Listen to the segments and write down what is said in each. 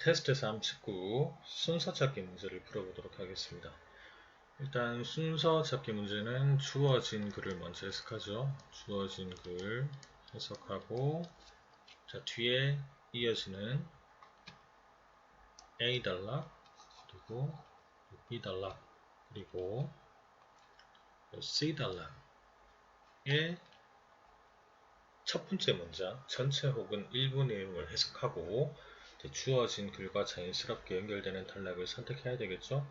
테스트 39 순서 찾기 문제를 풀어보도록 하겠습니다. 일단 순서 찾기 문제는 주어진 글을 먼저 해석하죠. 주어진 글 해석하고 자 뒤에 이어지는 A 단락 그리고 B 단락 그리고 C 단락의 첫 번째 문장 전체 혹은 일부 내용을 해석하고 주어진 글과 자연스럽게 연결되는 단락을 선택해야 되겠죠.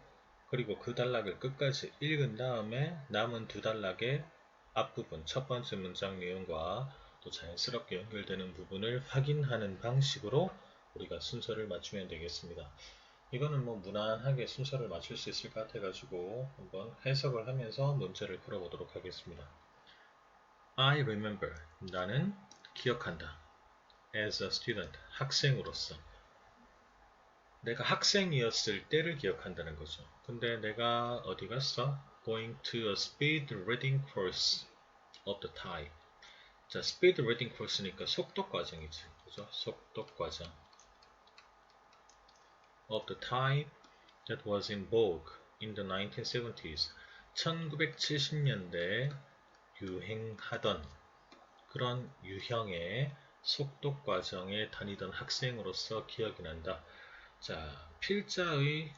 그리고 그 단락을 끝까지 읽은 다음에 남은 두 단락의 앞부분 첫 번째 문장 내용과 또 자연스럽게 연결되는 부분을 확인하는 방식으로 우리가 순서를 맞추면 되겠습니다. 이거는 뭐 무난하게 순서를 맞출 수 있을 것 같아 가지고 한번 해석을 하면서 문제를 풀어보도록 하겠습니다. I remember, 나는 기억한다. As a student, 학생으로서. 내가 학생이었을 때를 기억한다는 거죠. 근데 내가 어디 갔어? Going to a speed reading course of the type. 자, speed reading course니까 속독 과정이지. 그죠? 속독 과정. Of the type that was in vogue in the 1970s. 1970년대에 유행하던 그런 유형의 속독 과정에 다니던 학생으로서 기억이 난다. 자, 필자의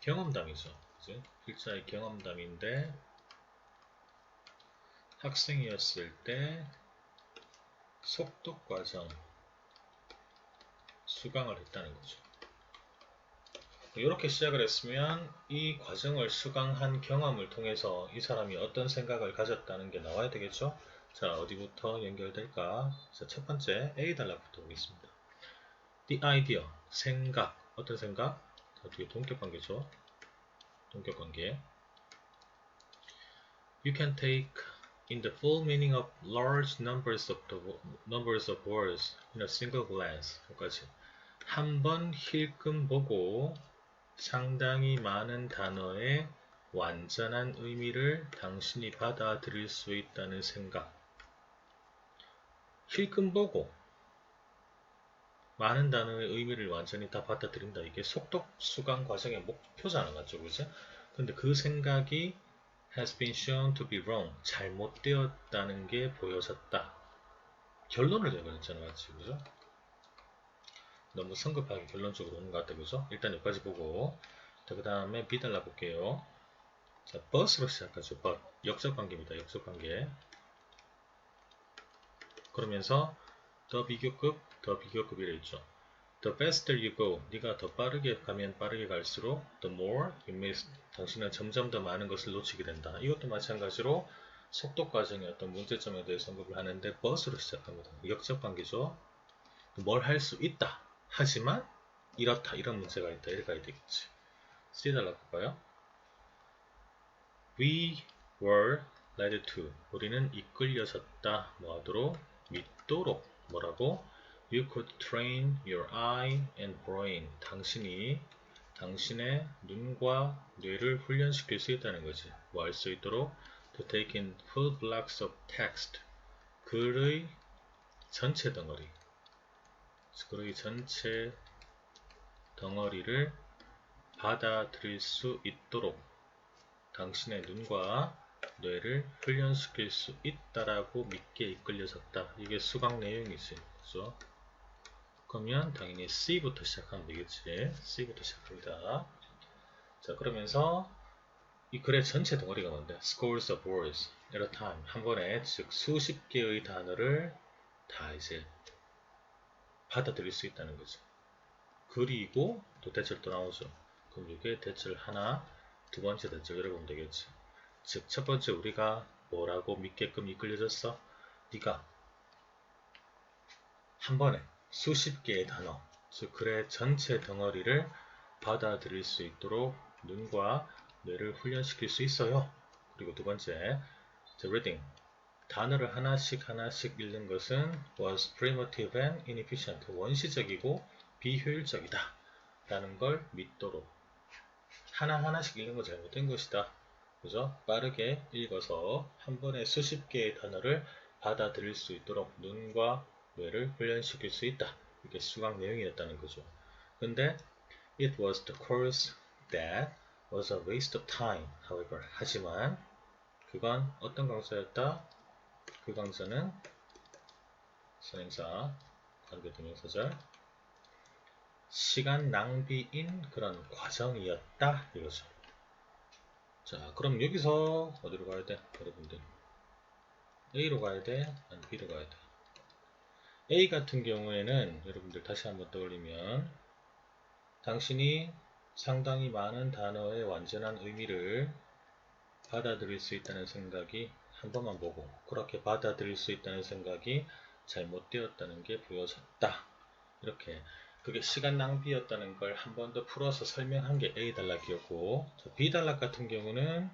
경험담이죠. 그치? 필자의 경험담인데 학생이었을 때 속독 과정 수강을 했다는 거죠. 이렇게 시작을 했으면 이 과정을 수강한 경험을 통해서 이 사람이 어떤 생각을 가졌다는 게 나와야 되겠죠. 자, 어디부터 연결될까? 자, 첫 번째 A 단락부터 보겠습니다. The idea, 생각, 어떤 생각? 자, 뒤에 동격관계죠. 동격관계. You can take in the full meaning of large numbers of words in a single glance. 여기까지. 한번 힐끔 보고 상당히 많은 단어의 완전한 의미를 당신이 받아들일 수 있다는 생각. 힐끔 보고 많은 단어의 의미를 완전히 다 받아들인다. 이게 속독 수강 과정의 목표잖아, 맞죠? 그죠? 근데 그 생각이 has been shown to be wrong. 잘못되었다는 게 보여졌다. 결론을 내버렸잖아, 맞지? 그죠? 너무 성급하게 결론적으로 오는 것 같다, 그죠? 일단 여기까지 보고. 자, 그 다음에 B 달라 볼게요. 자, bus로 시작하죠. but. 역적 관계입니다. 역적 관계. 그러면서 더 비교급이라 있죠. The faster you go, 네가 더 빠르게 가면 빠르게 갈수록 the more you miss, 당신은 점점 더 많은 것을 놓치게 된다. 이것도 마찬가지로 속독 과정의 어떤 문제점에 대해서 언급을 하는데 bus로 시작합니다. 역적 관계죠. 뭘 할 수 있다. 하지만 이렇다. 이런 문제가 있다. 이렇게 가야 되겠지. C 달라 볼까요? We were led to. 우리는 이끌려졌다. 뭐하도록? 믿도록. 뭐라고? You could train your eye and brain. 당신이 당신의 눈과 뇌를 훈련시킬 수 있다는 거지. 뭐 할 수 있도록? To take in full blocks of text. 글의 전체 덩어리. 글의 전체 덩어리를 받아들일 수 있도록 당신의 눈과 뇌를 훈련시킬 수 있다라고 믿게 이끌려졌다. 이게 수강 내용이지. 그죠? 그러면 당연히 C부터 시작하면 되겠지. C부터 시작합니다. 자, 그러면서 이 글의 전체 덩어리가 뭔데? Scores of words at a time. 한 번에, 즉 수십 개의 단어를 다 이제 받아들일 수 있다는 거죠. 그리고 또 대절도 나오죠. 그럼 이게 대절 하나, 두 번째 대절 열어보면 되겠지. 즉, 첫 번째 우리가 뭐라고 믿게끔 이끌려졌어? 네가 한 번에 수십 개의 단어, 즉 글의 전체 덩어리를 받아들일 수 있도록 눈과 뇌를 훈련시킬 수 있어요. 그리고 두 번째, the reading. 단어를 하나씩 읽는 것은 was primitive and inefficient. 원시적이고 비효율적이다. 라는 걸 믿도록. 하나하나씩 읽는 거 잘못된 것이다. 그죠? 빠르게 읽어서 한 번에 수십 개의 단어를 받아들일 수 있도록 눈과 뇌를 훈련시킬 수 있다. 이게 수강 내용이었다는 거죠. 근데 it was the course that was a waste of time. However, 하지만 그건 어떤 강사였다? 그 강사는 선행사, 관계대명사절 시간 낭비인 그런 과정이었다 이거죠. 자, 그럼 여기서 어디로 가야 돼? 여러분들 A로 가야 돼? 아니 B로 가야 돼? A 같은 경우에는 여러분들 다시 한번 떠올리면 당신이 상당히 많은 단어의 완전한 의미를 받아들일 수 있다는 생각이 한 번만 보고 그렇게 받아들일 수 있다는 생각이 잘못되었다는 게 보여졌다. 이렇게 그게 시간 낭비였다는 걸 한 번 더 풀어서 설명한 게 A 단락이었고 B 단락 같은 경우는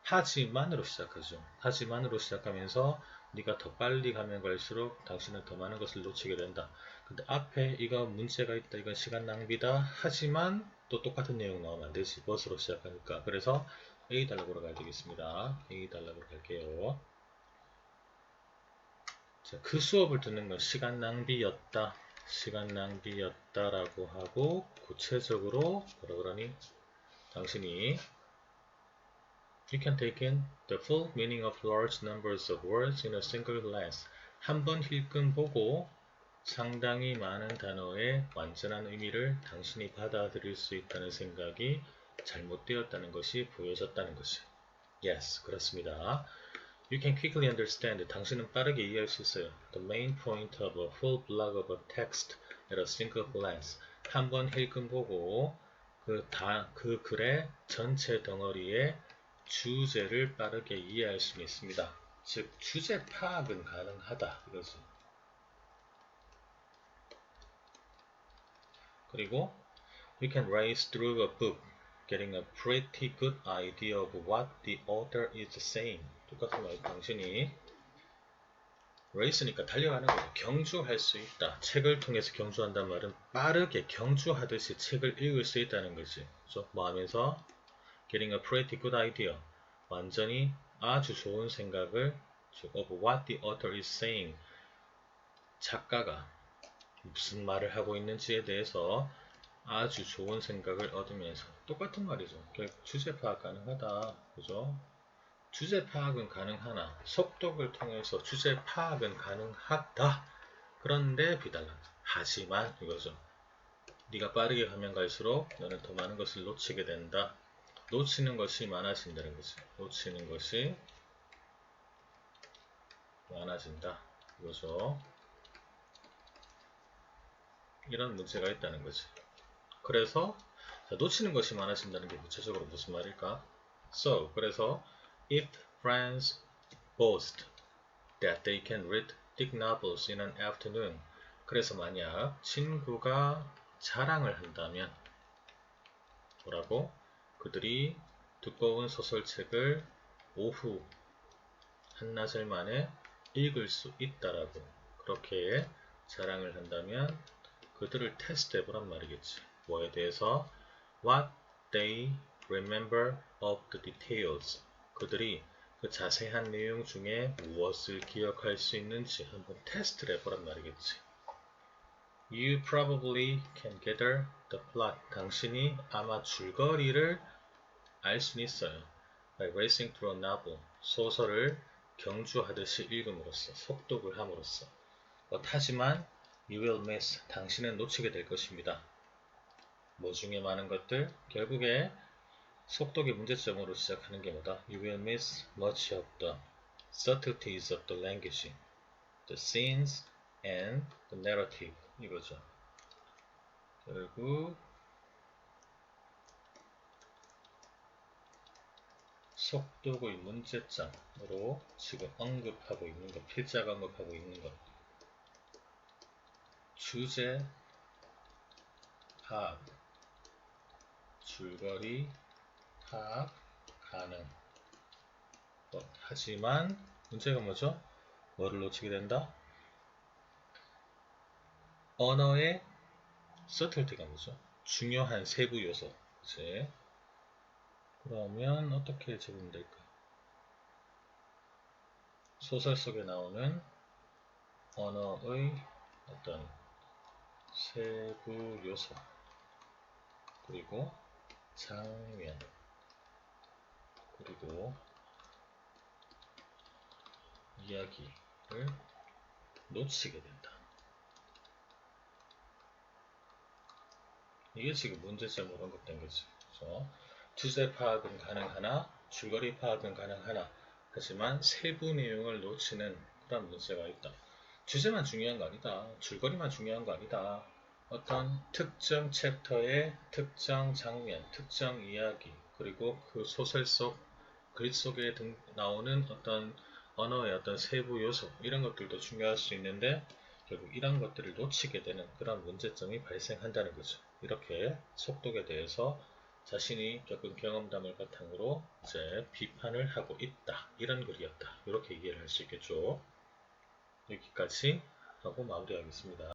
하지만으로 시작하죠. 하지만으로 시작하면서 네가 더 빨리 가면 갈수록 당신은 더 많은 것을 놓치게 된다. 근데 앞에 이거 문제가 있다. 이건 시간 낭비다. 하지만 또 똑같은 내용 나오면 안 되지. 벗으로 시작하니까. 그래서 A 단락으로 가야 되겠습니다. A 단락으로 갈게요. 자, 그 수업을 듣는 건 시간 낭비였다. 시간 낭비였다라고 하고 구체적으로 뭐라 그러니? 당신이 You can take in the full meaning of large numbers of words in a single glance. 한 번 힐끔 보고 상당히 많은 단어의 완전한 의미를 당신이 받아들일 수 있다는 생각이 잘못되었다는 것이 보여졌다는 것이. Yes, 그렇습니다. You can quickly understand. 당신은 빠르게 이해할 수 있어요. The main point of a full block of a text at a single glance. 한 번 힐끔 보고 그 글의 전체 덩어리의 주제를 빠르게 이해할 수 있습니다. 즉 주제 파악은 가능하다 이거지. 그리고 You can race through a book, getting a pretty good idea of what the author is saying. 똑같은 말, 당신이 race니까 달려가는 거죠. 경주할 수 있다. 책을 통해서 경주한다는 말은 빠르게 경주하듯이 책을 읽을 수 있다는 거지. 그죠? 뭐 하면서 getting a pretty good idea. 완전히 아주 좋은 생각을 of what the author is saying. 작가가 무슨 말을 하고 있는지에 대해서 아주 좋은 생각을 얻으면서 똑같은 말이죠. 주제 파악 가능하다. 그죠? 주제 파악은 가능하나 속독을 통해서 주제 파악은 가능하다. 그런데 비달라. 하지만 이거죠. 네가 빠르게 가면 갈수록 너는 더 많은 것을 놓치게 된다. 놓치는 것이 많아진다는 거지. 놓치는 것이 많아진다. 이거죠. 이런 문제가 있다는 거지. 그래서 자, 놓치는 것이 많아진다는 게 구체적으로 무슨 말일까? So, 그래서 if friends boast that they can read thick novels in an afternoon. 그래서 만약 친구가 자랑을 한다면 뭐라고? 그들이 두꺼운 소설책을 오후 한나절 만에 읽을 수 있다라고 그렇게 자랑을 한다면 그들을 테스트 해보란 말이겠지. 뭐에 대해서? What they remember of the details. 그들이 그 자세한 내용 중에 무엇을 기억할 수 있는지 한번 테스트를 해보란 말이겠지. You probably can gather the plot. 당신이 아마 줄거리를 알 수는 있어요. By racing through a novel. 소설을 경주하듯이 읽음으로써, 속독을 함으로써. 하지만 You will miss. 당신은 놓치게 될 것입니다. 뭐 중에 많은 것들? 결국에 속독의 문제점으로 시작하는 게 뭐다? You will miss much of the subtleties of the language, the scenes, and the narrative. 이거죠. 결국 속독의 문제점으로 지금 언급하고 있는 것, 필자가 언급하고 있는 것. 주제, 파악, 줄거리, 파악, 가능. 하지만 문제가 뭐죠? 뭐를 놓치게 된다? 언어의 subtlety가 뭐죠? 중요한 세부 요소. 그치? 그러면 어떻게 적으면 될까? 소설 속에 나오는 언어의 어떤 세부 요소. 그리고 장면, 그리고 이야기를 놓치게 된다. 이게 지금 문제점으로 언급된 거지. 그래서 주제 파악은 가능하나 줄거리 파악은 가능하나 하지만 세부 내용을 놓치는 그런 문제가 있다. 주제만 중요한 거 아니다. 줄거리만 중요한 거 아니다. 어떤 특정 챕터의 특정 장면, 특정 이야기, 그리고 그 소설 속 글 속에 나오는 어떤 언어의 어떤 세부 요소 이런 것들도 중요할 수 있는데 결국 이런 것들을 놓치게 되는 그런 문제점이 발생한다는 거죠. 이렇게 속독에 대해서 자신이 겪은 경험담을 바탕으로 이제 비판을 하고 있다. 이런 글이었다. 이렇게 이해를 할 수 있겠죠. 여기까지 하고 마무리하겠습니다.